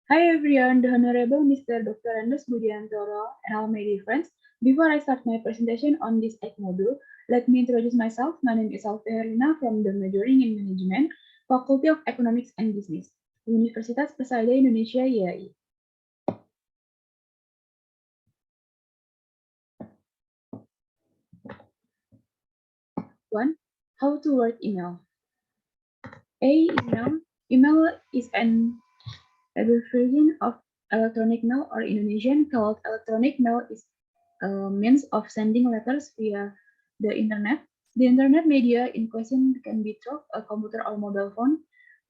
Hi everyone, the Honorable Mr. Dr. Budiantoro and all my dear friends. Before I start my presentation on this module, let me introduce myself. My name is Selvi Herlina from the majoring in Manajemen, Fakulty of Economics and Bisnis, Universitas Pesada Indonesia YAI. 1. How to write email. A. Email. Email is an abbreviation of electronic mail, or in Indonesian called electronic mail, is a means of sending letters via the internet. The internet media in question can be through a computer or mobile phone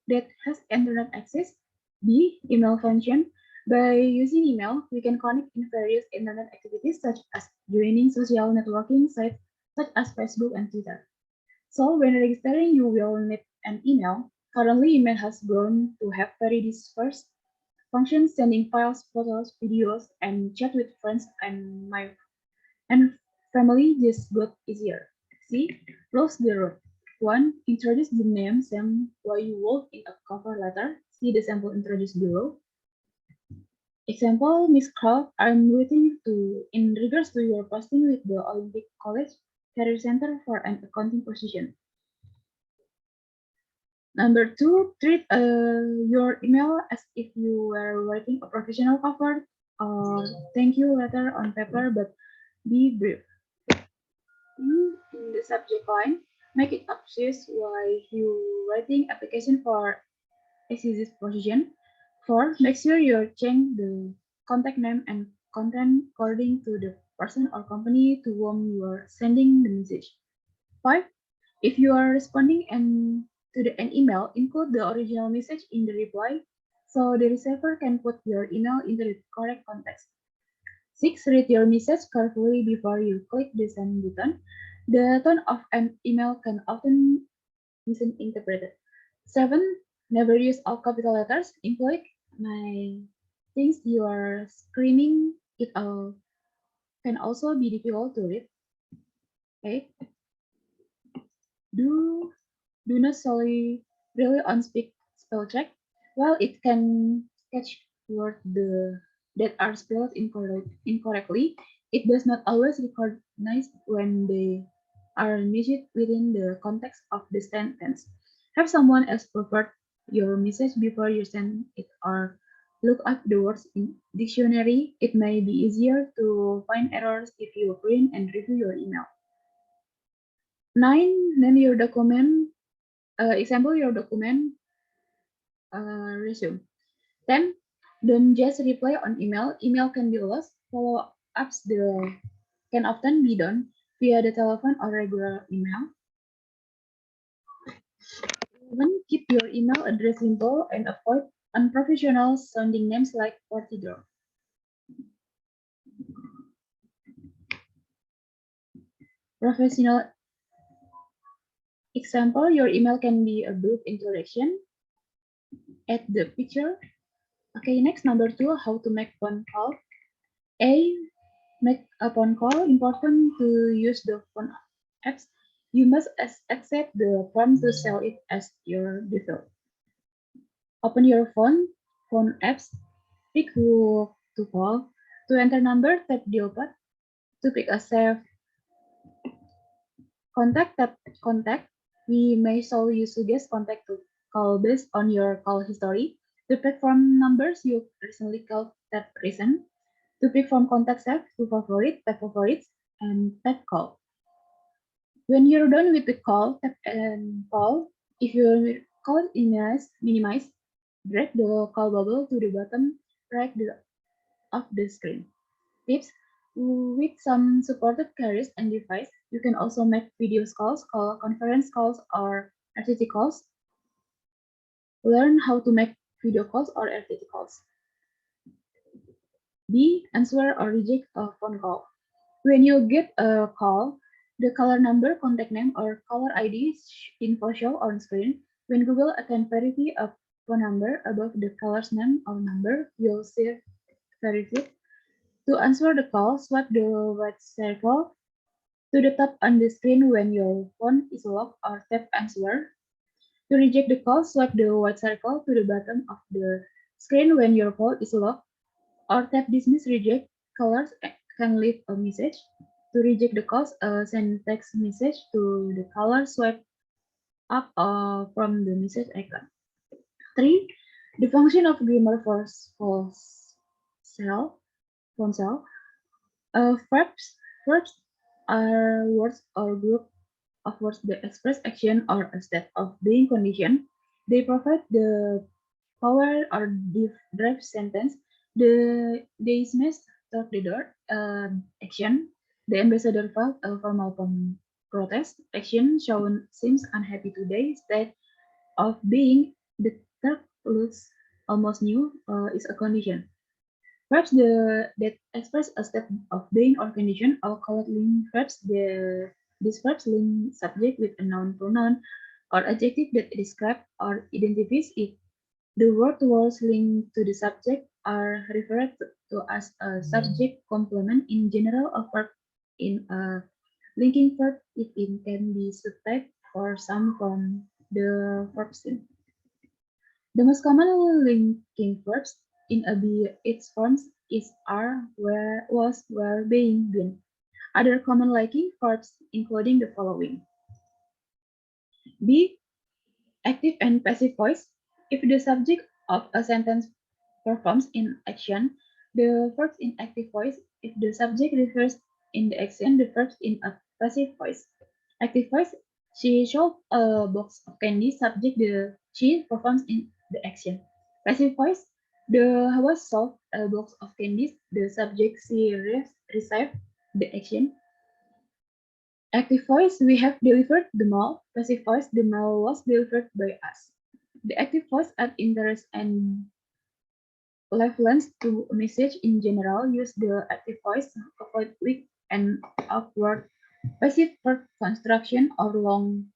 that has internet access. B. Email function. By using email, we can connect in various internet activities such as joining social networking sites such as Facebook and Twitter. So when registering, you will need an email. Currently, email has grown to have very diverse functions, sending files, photos, videos, and chat with friends and family just got easier. See, close the road. 1. Introduce the name, same why you work in a cover letter. See the sample introduced below. Example, Miss Kraut, I'm waiting in regards to your posting with the Olympic College Career Center for an accounting position. Number 2, treat your email as if you were writing a professional cover or thank you letter on paper, but be brief. In the subject line, make it obvious why you writing application for executive position. 4. Make sure you change the contact name and content according to the person or company to whom you are sending the message. 5. If you are responding an email, include the original message in the reply so the receiver can put your email into the correct context. 6. Read your message carefully before you click the send button. The tone of an email can often be misinterpreted. 7. Never use all capital letters. Imply my things you are screaming it all can also be difficult to read. 8. Do do not solely rely on spell check. While it can catch words that are spelled incorrectly, it does not always recognize when they are missed within the context of the sentence. Have someone else forward your message before you send it, or look up the words in dictionary. It may be easier to find errors if you print and review your email. 9. Name your document. Example your document resume. 10. Don't just reply on email. Email can be lost. Follow-ups can often be done via the telephone or regular email. 11. Keep your email address simple and avoid unprofessional sounding names like Portugal. Professional example, your email can be a brief introduction. Add the picture. Okay, next, number 2, how to make phone call. A. Make a phone call. Important to use the phone apps. You must accept the prompt to sell it as your default. Open your phone apps. Pick who to call. To enter number, tap dial pad. To pick a save contact, tap contact. We may show you suggest contact to call based on your call history. To pick from numbers you recently called, tap recent. To pick from contact save, to favorite, tap favorites, and tap call. When you're done with the call, tap and call. If your call is minimized, drag the call bubble to the bottom right of the screen. Tips: with some supported carriers and device, you can also make video calls, call conference calls, or RTT calls. Learn how to make video calls or RTT calls. B. Answer or reject a phone call. When you get a call, the caller number, contact name, or caller ID info show on screen. When Google can verify a phone number above the caller's name or number, you'll see verified. To answer the call, swipe the right circle to the top on the screen when your phone is locked or tap answer. To reject the call, swipe the white circle to the bottom of the Screen when your call is locked, or tap dismiss reject callers can leave a message. To reject the calls, send text message to the caller, swipe up from the message icon. 3. The function of grammar for cell, phone cell. Verbs are words or group of words that express action or a state of being condition. They provide the power or drive sentence. They smash through the door. Action. The ambassador filed a formal protest. Action shown seems unhappy today. State of being the third looks almost new is a condition. Verbs that express a state of being or condition are called link verbs. These verbs link subject with a noun, pronoun, or adjective that describe or identifies it. The word words linked to the subject are referred to as a subject complement. In general, a verb in a linking verb if it can be subtyped or some from the verb stream. The most common linking verbs in a its forms is are, where, was, were, being, been. Other common linking verbs including the following: be, active and passive voice. If the subject of a sentence performs in action, the verbs in active voice. If the subject refers in the action, the verbs in a passive voice. Active voice, she showed a box of candy. Subject, the she performs in the action. Passive voice, the house sold a box of candies. The subject, she received the action. Active voice, we have delivered the mail. Passive voice, the mail was delivered by us. The active voice add interest and reference to a message in general. Use the active voice, avoid weak and awkward passive verb construction or long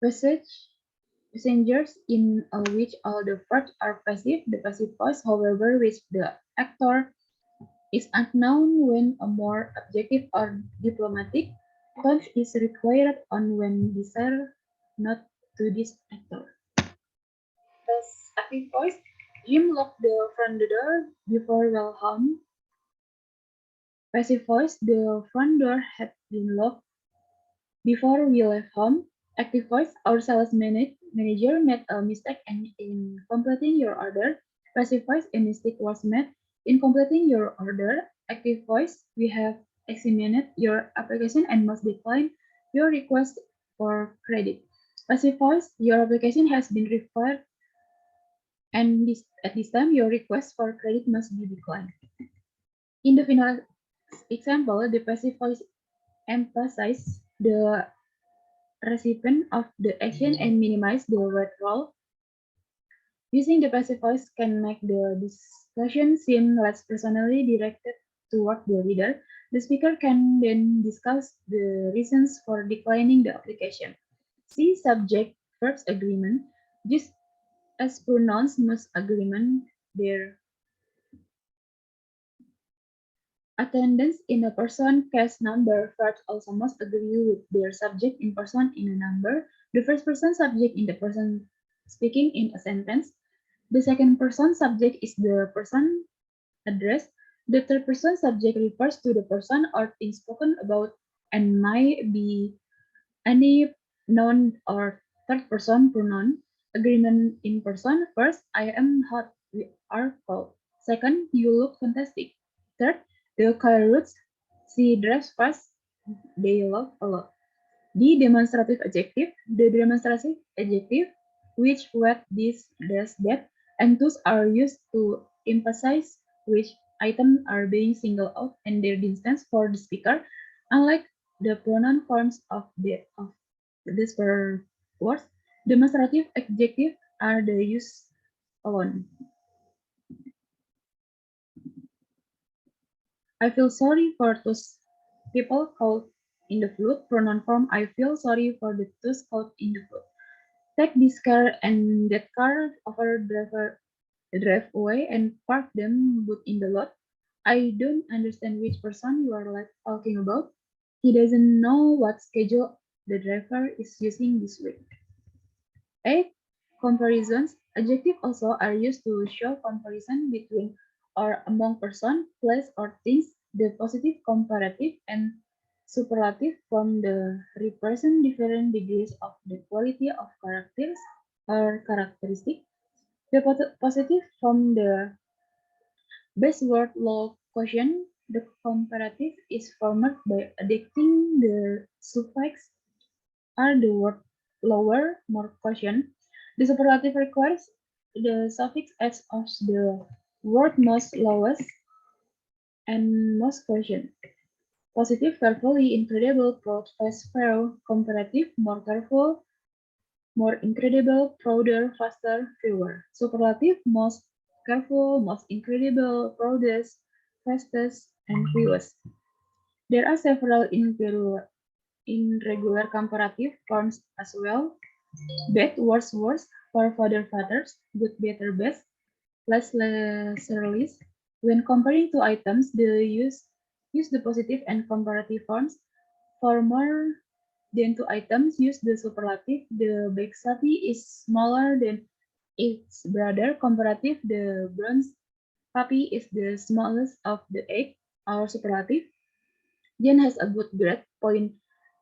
passengers in which all the verbs are passive. The passive voice, however, which the actor is unknown when a more objective or diplomatic tone is required on when desired not to this actor. As active voice, Jim locked the front door before well home. Passive voice, the front door had been locked before we left home. Active voice, our sales manager made a mistake in completing your order. Passive voice, a mistake was made in completing your order. Active voice, we have examined your application and must decline your request for credit. Passive voice, your application has been referred and at this time your request for credit must be declined. In the final example, the passive voice emphasizes the recipient of the action and minimize the word role. Using the passive voice can make the discussion seem less personally directed toward the reader. The speaker can then discuss the reasons for declining the application. See subject verbs agreement. Just as pronouns must agreement their attendance in a person case number. Verbs also must agree with their subject in person in a number. The first person subject in the person speaking in a sentence. The second person subject is the person addressed. The third person subject refers to the person or thing spoken about and might be any noun or third person pronoun. Agreement in person. First, I am hot. We are cold. Second, you look fantastic. Third, the car roots. She drives fast. They love a lot. The demonstrative adjective. The demonstrative adjective, which, what, this, does, that, and those are used to emphasize which items are being singled out and their distance for the speaker. Unlike the pronoun forms of this per words, demonstrative adjective are the use alone. I feel sorry for those people caught in the flood. Pronoun form, I feel sorry for the those caught in the flood. Take this car and that car over drive away and park them both in the lot. I don't understand which person you are like talking about. He doesn't know what schedule the driver is using this week. 8. Comparisons. Adjectives also are used to show comparison between or among person, place, or things. The positive, comparative, and superlative form the represent different degrees of the quality of characters or characteristic. The positive form the base word law quotient. The comparative is formed by adding the suffix are the word lower, more quotient. The superlative requires the suffix s of the word most lowest and most quotient. Positive, carefully, incredible, proud, fast, feral, comparative, more careful, more incredible, prouder, faster, fewer. Superlative, most careful, most incredible, proudest, fastest, and fewest. There are several irregular comparative forms as well. Bad, worse, worse, for father, fathers, good, better, best, less, lesser, least. When comparing two items, use the positive and comparative forms. For more than two items, use the superlative. The big puppy is smaller than its brother. Comparative, the bronze puppy is the smallest of the eight. Our superlative. Jen has a good grade point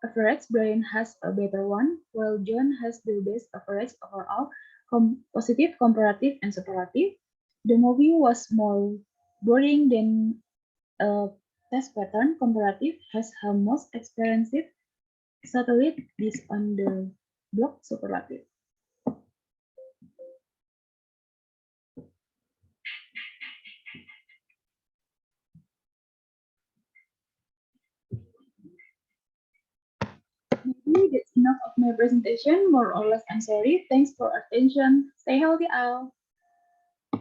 average. Brian has a better one, while John has the best average overall. Positive, comparative, and superlative. The movie was more boring than a test pattern. Comparative has her most expensive satellite dish on the block. Superlative. Maybe that's enough of my presentation. More or less, I'm sorry. Thanks for attention. Stay healthy, all.